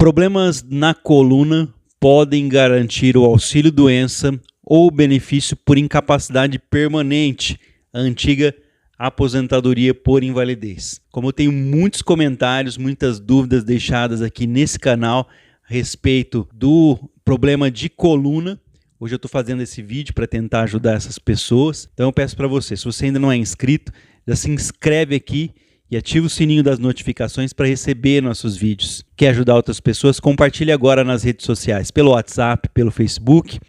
Problemas na coluna podem garantir o auxílio-doença ou benefício por incapacidade permanente, a antiga aposentadoria por invalidez. Como eu tenho muitos comentários, muitas dúvidas deixadas aqui nesse canal a respeito do problema de coluna, hoje eu estou fazendo esse vídeo para tentar ajudar essas pessoas. Então eu peço para você, se você ainda não é inscrito, já se inscreve aqui e ativa o sininho das notificações para receber nossos vídeos. Quer ajudar outras pessoas? Compartilhe agora nas redes sociais, pelo WhatsApp, pelo Facebook.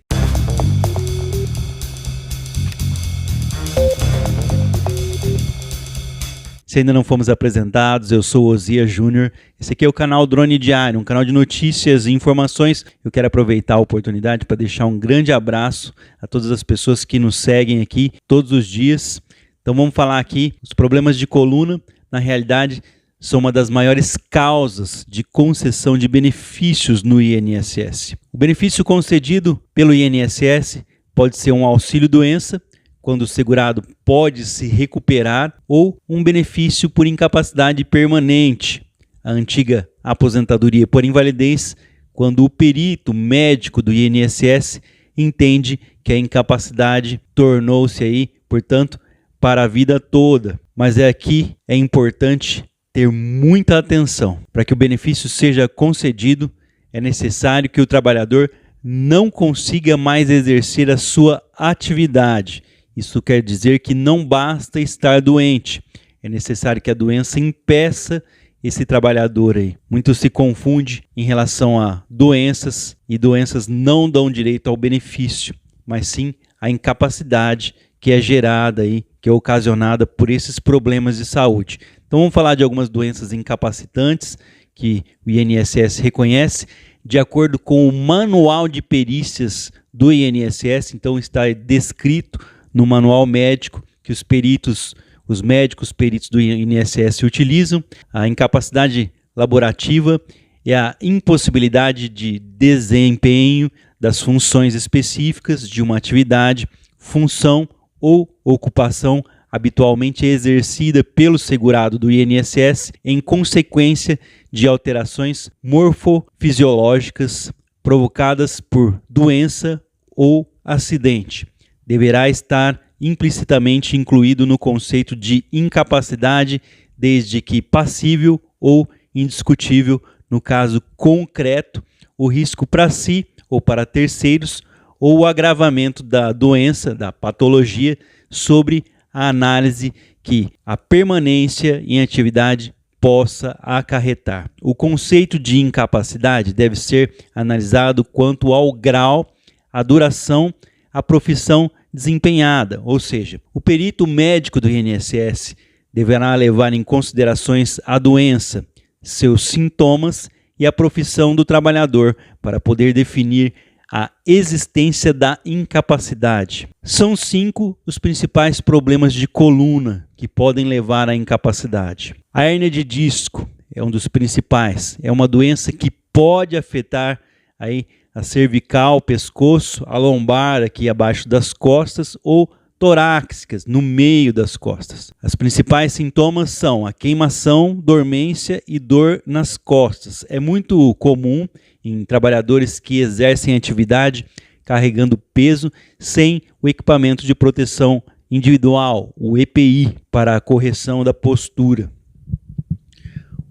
Se ainda não fomos apresentados, eu sou Osias Júnior. Esse aqui é o canal Drone Diário, um canal de notícias e informações. Eu quero aproveitar a oportunidade para deixar um grande abraço a todas as pessoas que nos seguem aqui todos os dias. Então vamos falar aqui, os problemas de coluna, na realidade, são uma das maiores causas de concessão de benefícios no INSS. O benefício concedido pelo INSS pode ser um auxílio-doença, quando o segurado pode se recuperar, ou um benefício por incapacidade permanente, a antiga aposentadoria por invalidez, quando o perito médico do INSS entende que a incapacidade tornou-se aí, portanto, para a vida toda. Mas aqui é importante ter muita atenção. Para que o benefício seja concedido, é necessário que o trabalhador não consiga mais exercer a sua atividade. Isso quer dizer que não basta estar doente. É necessário que a doença impeça esse trabalhador aí. Muito se confunde em relação a doenças, e doenças não dão direito ao benefício, mas sim à incapacidade que é gerada aí, que é ocasionada por esses problemas de saúde. Então vamos falar de algumas doenças incapacitantes que o INSS reconhece, de acordo com o manual de perícias do INSS. Então está descrito no manual médico que os médicos peritos do INSS utilizam. A incapacidade laborativa é a impossibilidade de desempenho das funções específicas de uma atividade, função ou ocupação habitualmente exercida pelo segurado do INSS em consequência de alterações morfofisiológicas provocadas por doença ou acidente. Deverá estar implicitamente incluído no conceito de incapacidade, desde que passível ou indiscutível, no caso concreto, o risco para si ou para terceiros, ou o agravamento da doença, da patologia, sobre a análise que a permanência em atividade possa acarretar. O conceito de incapacidade deve ser analisado quanto ao grau, a duração, a profissão desempenhada, ou seja, o perito médico do INSS deverá levar em considerações a doença, seus sintomas e a profissão do trabalhador para poder definir a existência da incapacidade. São 5 os principais problemas de coluna que podem levar à incapacidade. A hérnia de disco é um dos principais. É uma doença que pode afetar aí a cervical, o pescoço, a lombar aqui abaixo das costas ou torácicas no meio das costas. As principais sintomas são a queimação, dormência e dor nas costas. É muito comum em trabalhadores que exercem atividade carregando peso sem o equipamento de proteção individual, o EPI, para a correção da postura.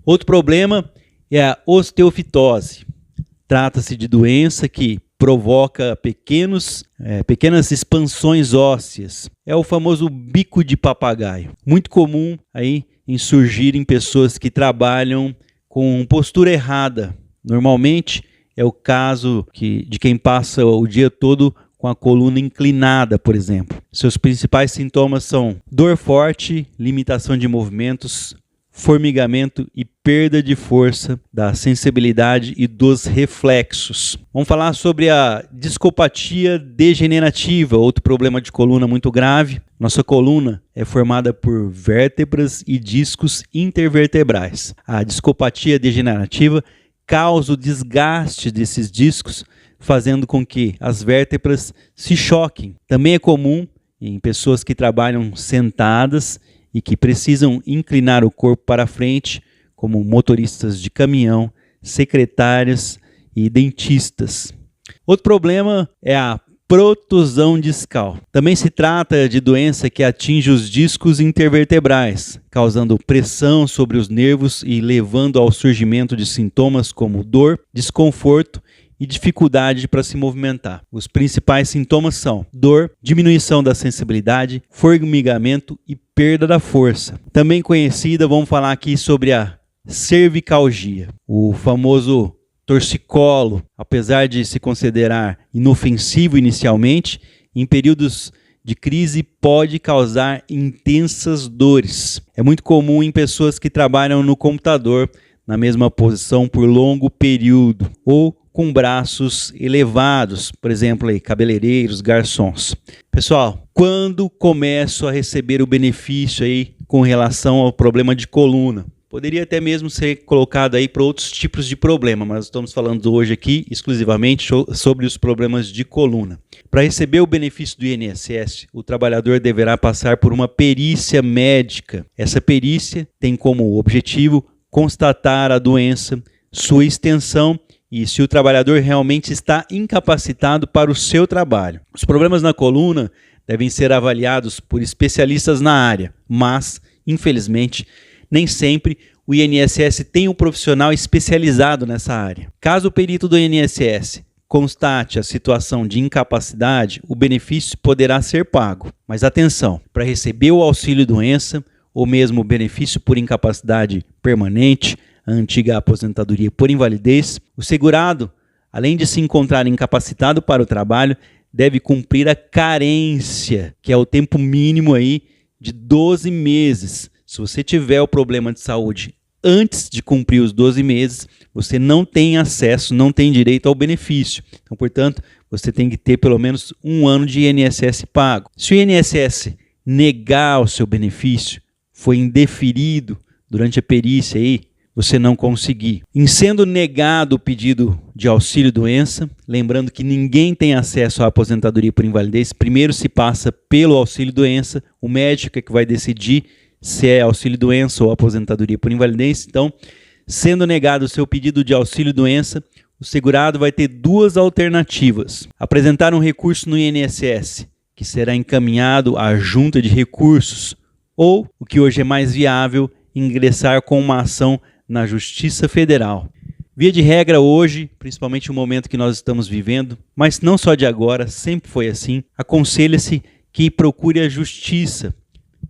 Outro problema é a osteofitose. Trata-se de doença que provoca pequenas expansões ósseas. É o famoso bico de papagaio. Muito comum aí em surgir em pessoas que trabalham com postura errada. Normalmente é o caso de quem passa o dia todo com a coluna inclinada, por exemplo. Seus principais sintomas são dor forte, limitação de movimentos, formigamento e perda de força da sensibilidade e dos reflexos. Vamos falar sobre a discopatia degenerativa, outro problema de coluna muito grave. Nossa coluna é formada por vértebras e discos intervertebrais. A discopatia degenerativa causa o desgaste desses discos, fazendo com que as vértebras se choquem. Também é comum em pessoas que trabalham sentadas e que precisam inclinar o corpo para frente, como motoristas de caminhão, secretárias e dentistas. Outro problema é a protusão discal. Também se trata de doença que atinge os discos intervertebrais, causando pressão sobre os nervos e levando ao surgimento de sintomas como dor, desconforto e dificuldade para se movimentar. Os principais sintomas são dor, diminuição da sensibilidade, formigamento e perda da força. Também conhecida, vamos falar aqui sobre a cervicalgia, o famoso torcicolo. Apesar de se considerar inofensivo inicialmente, em períodos de crise pode causar intensas dores. É muito comum em pessoas que trabalham no computador na mesma posição por longo período ou com braços elevados, por exemplo, aí, cabeleireiros, garçons. Pessoal, quando começo a receber o benefício aí com relação ao problema de coluna? Poderia até mesmo ser colocado aí para outros tipos de problema, mas estamos falando hoje aqui exclusivamente sobre os problemas de coluna. Para receber o benefício do INSS, o trabalhador deverá passar por uma perícia médica. Essa perícia tem como objetivo constatar a doença, sua extensão e se o trabalhador realmente está incapacitado para o seu trabalho. Os problemas na coluna devem ser avaliados por especialistas na área, mas, infelizmente, nem sempre o INSS tem um profissional especializado nessa área. Caso o perito do INSS constate a situação de incapacidade, o benefício poderá ser pago. Mas atenção, para receber o auxílio-doença ou mesmo o benefício por incapacidade permanente, a antiga aposentadoria por invalidez, o segurado, além de se encontrar incapacitado para o trabalho, deve cumprir a carência, que é o tempo mínimo aí de 12 meses. Se você tiver o problema de saúde antes de cumprir os 12 meses, você não tem acesso, não tem direito ao benefício. Então, portanto, você tem que ter pelo menos um ano de INSS pago. Se o INSS negar o seu benefício, foi indeferido durante a perícia aí, você não conseguir. Em sendo negado o pedido de auxílio-doença, lembrando que ninguém tem acesso à aposentadoria por invalidez, primeiro se passa pelo auxílio-doença, o médico é que vai decidir se é auxílio-doença ou aposentadoria por invalidez. Então, sendo negado o seu pedido de auxílio-doença, o segurado vai ter duas alternativas. Apresentar um recurso no INSS, que será encaminhado à junta de recursos, ou, o que hoje é mais viável, ingressar com uma ação na Justiça Federal. Via de regra hoje, principalmente no momento que nós estamos vivendo, mas não só de agora, sempre foi assim, aconselha-se que procure a Justiça.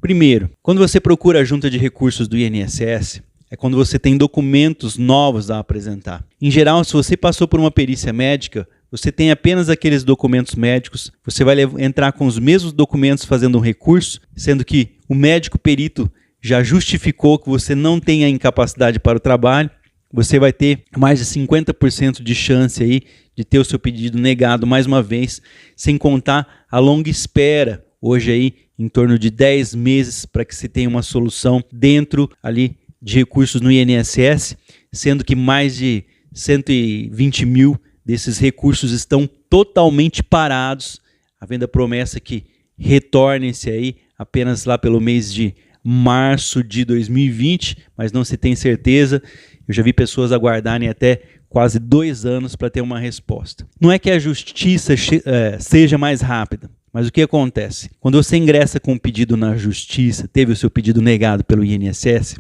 Primeiro, quando você procura a junta de recursos do INSS, é quando você tem documentos novos a apresentar. Em geral, se você passou por uma perícia médica, você tem apenas aqueles documentos médicos, você vai entrar com os mesmos documentos fazendo um recurso, sendo que o médico perito já justificou que você não tem a incapacidade para o trabalho, você vai ter mais de 50% de chance aí de ter o seu pedido negado mais uma vez, sem contar a longa espera, hoje aí em torno de 10 meses para que se tenha uma solução dentro ali de recursos no INSS, sendo que mais de 120 mil desses recursos estão totalmente parados, havendo a promessa que retornem-se aí apenas lá pelo mês de março de 2020, mas não se tem certeza. Eu já vi pessoas aguardarem até quase 2 anos para ter uma resposta. Não é que a justiça seja mais rápida, mas o que acontece? Quando você ingressa com um pedido na justiça, teve o seu pedido negado pelo INSS,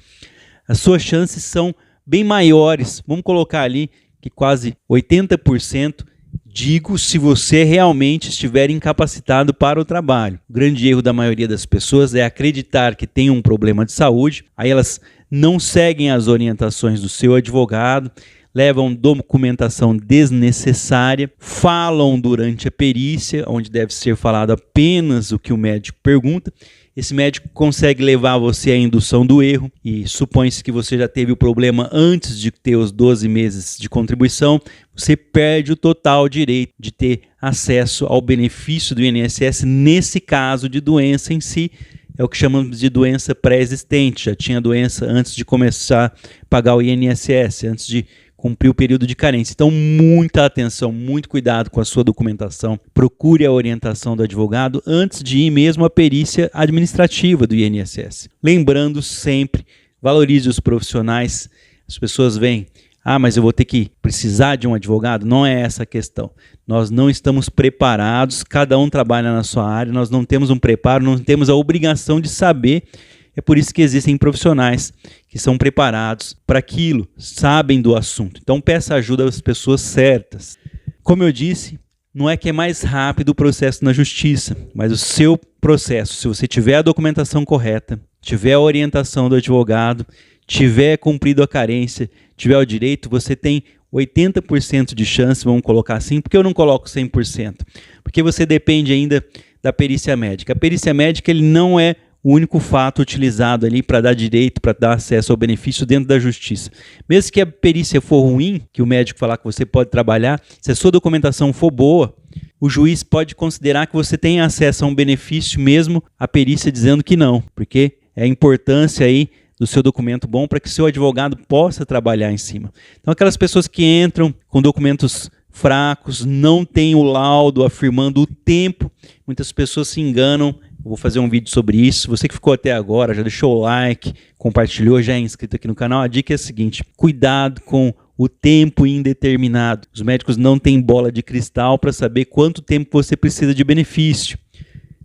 as suas chances são bem maiores. Vamos colocar ali que quase 80%, digo, se você realmente estiver incapacitado para o trabalho. O grande erro da maioria das pessoas é acreditar que tem um problema de saúde, aí elas não seguem as orientações do seu advogado, levam documentação desnecessária, falam durante a perícia, onde deve ser falado apenas o que o médico pergunta. Esse médico consegue levar você à indução do erro e supõe-se que você já teve o problema antes de ter os 12 meses de contribuição, você perde o total direito de ter acesso ao benefício do INSS nesse caso de doença em si. É o que chamamos de doença pré-existente, já tinha doença antes de começar a pagar o INSS, antes de cumprir o período de carência. Então, muita atenção, muito cuidado com a sua documentação. Procure a orientação do advogado antes de ir mesmo à perícia administrativa do INSS. Lembrando sempre, valorize os profissionais. As pessoas veem Ah, mas eu vou ter que precisar de um advogado? Não é essa a questão. Nós não estamos preparados, cada um trabalha na sua área, nós não temos um preparo, não temos a obrigação de saber. É por isso que existem profissionais que são preparados para aquilo, sabem do assunto. Então peça ajuda às pessoas certas. Como eu disse, não é que é mais rápido o processo na justiça, mas o seu processo, se você tiver a documentação correta, tiver a orientação do advogado, tiver cumprido a carência, tiver o direito, você tem 80% de chance, vamos colocar assim, porque eu não coloco 100%, porque você depende ainda da perícia médica. A perícia médica ele não é o único fato utilizado ali para dar direito, para dar acesso ao benefício dentro da justiça. Mesmo que a perícia for ruim, que o médico falar que você pode trabalhar, se a sua documentação for boa, o juiz pode considerar que você tem acesso a um benefício mesmo a perícia dizendo que não, porque é a importância aí do seu documento bom para que seu advogado possa trabalhar em cima. Então aquelas pessoas que entram com documentos fracos, não têm o laudo afirmando o tempo, muitas pessoas se enganam. Eu vou fazer um vídeo sobre isso. Você que ficou até agora, já deixou o like, compartilhou, já é inscrito aqui no canal. A dica é a seguinte: cuidado com o tempo indeterminado. Os médicos não têm bola de cristal para saber quanto tempo você precisa de benefício.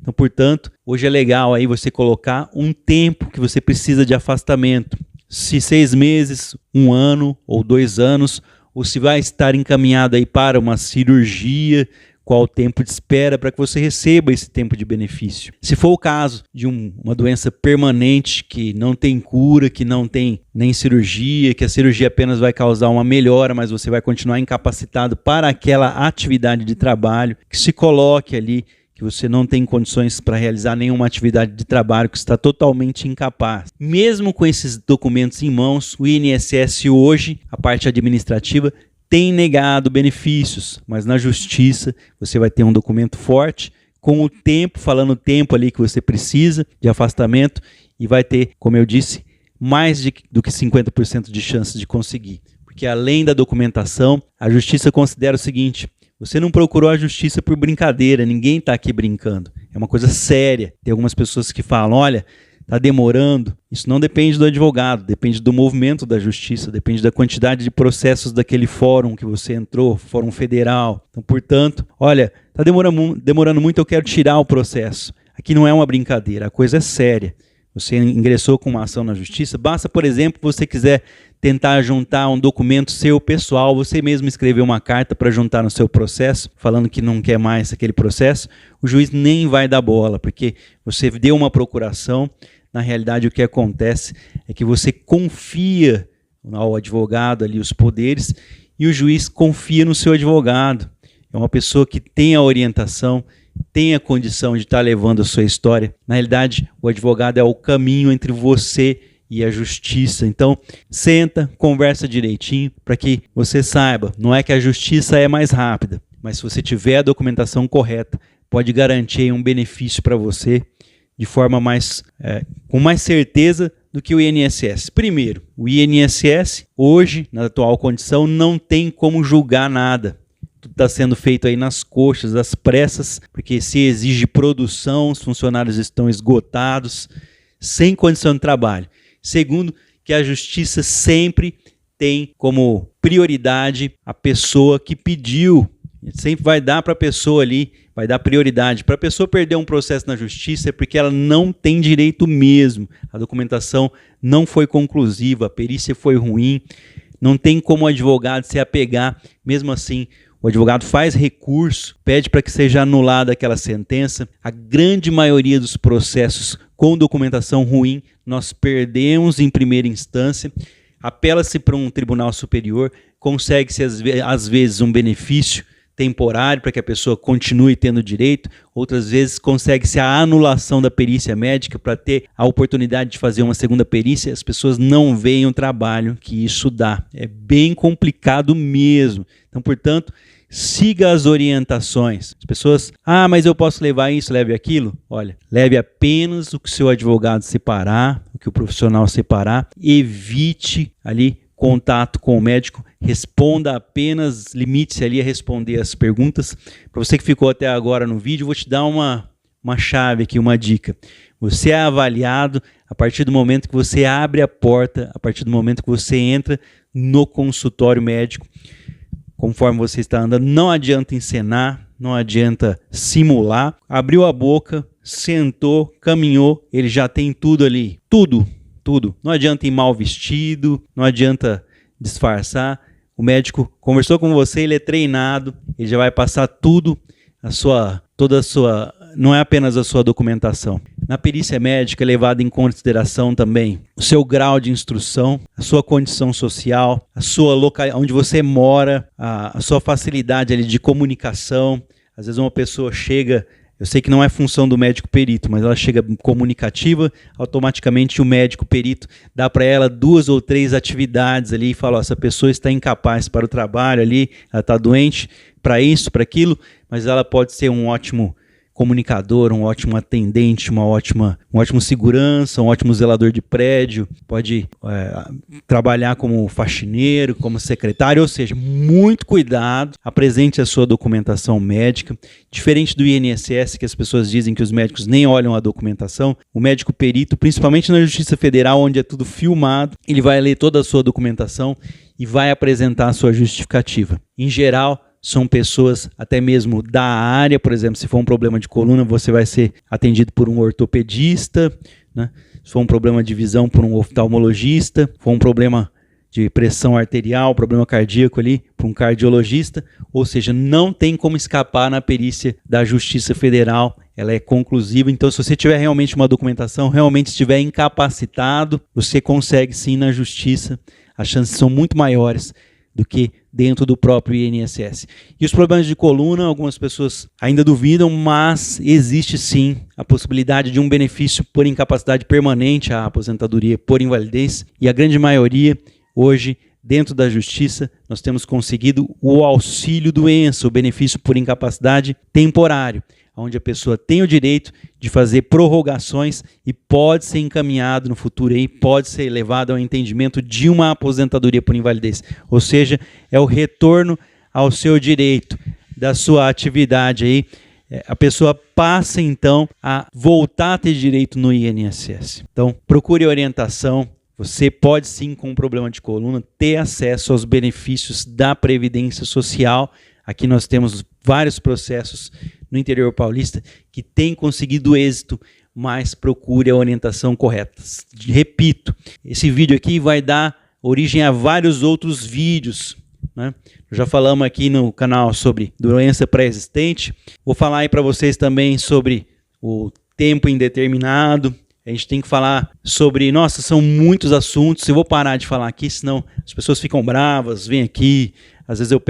Então, portanto, hoje é legal aí você colocar um tempo que você precisa de afastamento. Se 6 meses, 1 ano ou 2 anos, ou se vai estar encaminhado aí para uma cirurgia, qual o tempo de espera para que você receba esse tempo de benefício. Se for o caso de uma doença permanente que não tem cura, que não tem nem cirurgia, que a cirurgia apenas vai causar uma melhora, mas você vai continuar incapacitado para aquela atividade de trabalho, que se coloque ali que você não tem condições para realizar nenhuma atividade de trabalho, que está totalmente incapaz. Mesmo com esses documentos em mãos, o INSS hoje, a parte administrativa, tem negado benefícios, mas na justiça você vai ter um documento forte, com o tempo, falando o tempo ali que você precisa de afastamento, e vai ter, como eu disse, mais do que 50% de chance de conseguir. Porque além da documentação, a justiça considera o seguinte: você não procurou a justiça por brincadeira, ninguém está aqui brincando. É uma coisa séria. Tem algumas pessoas que falam, olha, está demorando. Isso não depende do advogado, depende do movimento da justiça, depende da quantidade de processos daquele fórum que você entrou, fórum federal. Então, portanto, olha, está demorando muito, eu quero tirar o processo. Aqui não é uma brincadeira, a coisa é séria. Você ingressou com uma ação na justiça, basta, por exemplo, você quiser tentar juntar um documento seu pessoal, você mesmo escrever uma carta para juntar no seu processo, falando que não quer mais aquele processo, o juiz nem vai dar bola, porque você deu uma procuração. Na realidade, o que acontece é que você confia ao advogado ali os poderes e o juiz confia no seu advogado. É uma pessoa que tem a orientação, tem a condição de estar levando a sua história. Na realidade, o advogado é o caminho entre você e a justiça. Então, senta, conversa direitinho para que você saiba. Não é que a justiça é mais rápida, mas se você tiver a documentação correta, pode garantir um benefício para você de forma com mais certeza do que o INSS. Primeiro, o INSS, hoje, na atual condição, não tem como julgar nada. Tudo está sendo feito aí nas coxas, às pressas, porque se exige produção, os funcionários estão esgotados, sem condição de trabalho. Segundo, que a justiça sempre tem como prioridade a pessoa que pediu. Sempre vai dar para a pessoa ali, vai dar prioridade. Para a pessoa perder um processo na justiça é porque ela não tem direito mesmo. A documentação não foi conclusiva, a perícia foi ruim, não tem como o advogado se apegar. Mesmo assim, o advogado faz recurso, pede para que seja anulada aquela sentença. A grande maioria dos processos com documentação ruim, nós perdemos em primeira instância, apela-se para um tribunal superior, consegue-se às vezes um benefício temporário para que a pessoa continue tendo direito, outras vezes consegue-se a anulação da perícia médica para ter a oportunidade de fazer uma segunda perícia. As pessoas não veem o trabalho que isso dá. É bem complicado mesmo. Então, portanto, siga as orientações. As pessoas, mas eu posso levar isso, leve aquilo? Olha, leve apenas o que o seu advogado separar, o que o profissional separar, evite ali contato com o médico, responda apenas, limite-se ali a responder as perguntas. Para você que ficou até agora no vídeo, vou te dar uma uma chave aqui, uma dica. Você é avaliado a partir do momento que você abre a porta, a partir do momento que você entra no consultório médico. Conforme você está andando, não adianta encenar, não adianta simular. Abriu a boca, sentou, caminhou, ele já tem tudo ali. Tudo. Não adianta ir mal vestido, não adianta disfarçar. O médico conversou com você, ele é treinado, ele já vai passar tudo, não é apenas a sua documentação. Na perícia médica é levado em consideração também o seu grau de instrução, a sua condição social, a sua onde você mora, a sua facilidade ali de comunicação. Às vezes uma pessoa chega, eu sei que não é função do médico perito, mas ela chega comunicativa, automaticamente o médico perito dá para ela 2 ou 3 atividades ali e fala, essa pessoa está incapaz para o trabalho ali, ela está doente para isso, para aquilo, mas ela pode ser um ótimo comunicador, um ótimo atendente, um ótimo segurança, um ótimo zelador de prédio, pode trabalhar como faxineiro, como secretário, ou seja, muito cuidado, apresente a sua documentação médica, diferente do INSS, que as pessoas dizem que os médicos nem olham a documentação, o médico perito, principalmente na Justiça Federal, onde é tudo filmado, ele vai ler toda a sua documentação e vai apresentar a sua justificativa. Em geral, são pessoas até mesmo da área, por exemplo, se for um problema de coluna, você vai ser atendido por um ortopedista, né? Se for um problema de visão, por um oftalmologista, se for um problema de pressão arterial, problema cardíaco ali, por um cardiologista, ou seja, não tem como escapar na perícia da Justiça Federal, ela é conclusiva, então se você tiver realmente uma documentação, realmente estiver incapacitado, você consegue sim na Justiça, as chances são muito maiores do que dentro do próprio INSS. E os problemas de coluna, algumas pessoas ainda duvidam, mas existe sim a possibilidade de um benefício por incapacidade permanente, a aposentadoria por invalidez, e a grande maioria, hoje, dentro da Justiça, nós temos conseguido o auxílio-doença, o benefício por incapacidade temporário, onde a pessoa tem o direito de fazer prorrogações e pode ser encaminhado no futuro aí, pode ser levado ao entendimento de uma aposentadoria por invalidez. Ou seja, é o retorno ao seu direito da sua atividade aí. A pessoa passa então a voltar a ter direito no INSS. Então, procure orientação. Você pode sim, com um problema de coluna, ter acesso aos benefícios da Previdência Social. Aqui nós temos vários processos no interior paulista que têm conseguido êxito, mas procure a orientação correta. Repito, esse vídeo aqui vai dar origem a vários outros vídeos, né? Já falamos aqui no canal sobre doença pré-existente. Vou falar aí para vocês também sobre o tempo indeterminado. A gente tem que falar sobre, nossa, são muitos assuntos. Eu vou parar de falar aqui, senão as pessoas ficam bravas, vêm aqui. Às vezes eu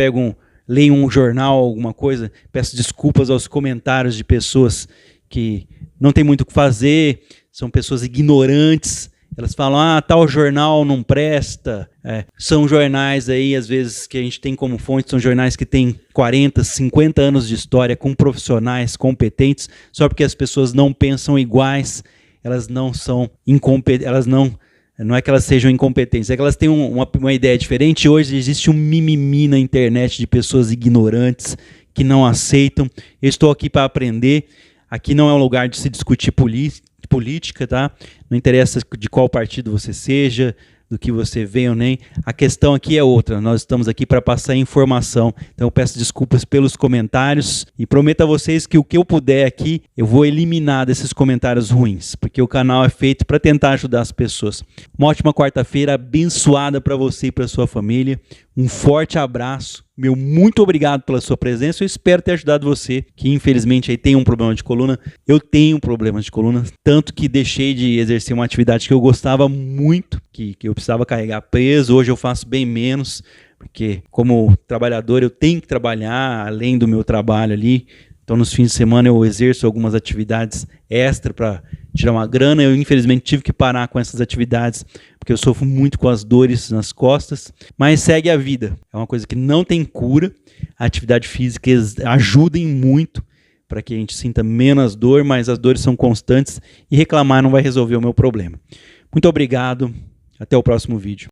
leio um jornal, alguma coisa, peço desculpas aos comentários de pessoas que não tem muito o que fazer, são pessoas ignorantes, elas falam, tal jornal não presta. São jornais aí, às vezes, que a gente tem como fonte, são jornais que têm 40, 50 anos de história, com profissionais competentes, só porque as pessoas não pensam iguais, elas não são incompetentes, não é que elas sejam incompetentes, é que elas têm uma ideia diferente. Hoje existe um mimimi na internet de pessoas ignorantes que não aceitam. Eu estou aqui para aprender. Aqui não é um lugar de se discutir política, tá? Não interessa de qual partido você seja, do que você veio, nem. A questão aqui é outra. Nós estamos aqui para passar informação. Então eu peço desculpas pelos comentários e prometo a vocês que o que eu puder aqui, eu vou eliminar desses comentários ruins, porque o canal é feito para tentar ajudar as pessoas. Uma ótima quarta-feira abençoada para você e para sua família. Um forte abraço. Meu muito obrigado pela sua presença. Eu espero ter ajudado você, que infelizmente aí tem um problema de coluna. Eu tenho problemas de coluna, tanto que deixei de exercer uma atividade que eu gostava muito, que eu precisava carregar peso. Hoje eu faço bem menos, porque como trabalhador eu tenho que trabalhar além do meu trabalho ali. Então nos fins de semana eu exerço algumas atividades extra para tirar uma grana. Eu infelizmente tive que parar com essas atividades, porque eu sofro muito com as dores nas costas, mas segue a vida. É uma coisa que não tem cura. A atividade física ajuda muito para que a gente sinta menos dor, mas as dores são constantes e reclamar não vai resolver o meu problema. Muito obrigado, até o próximo vídeo.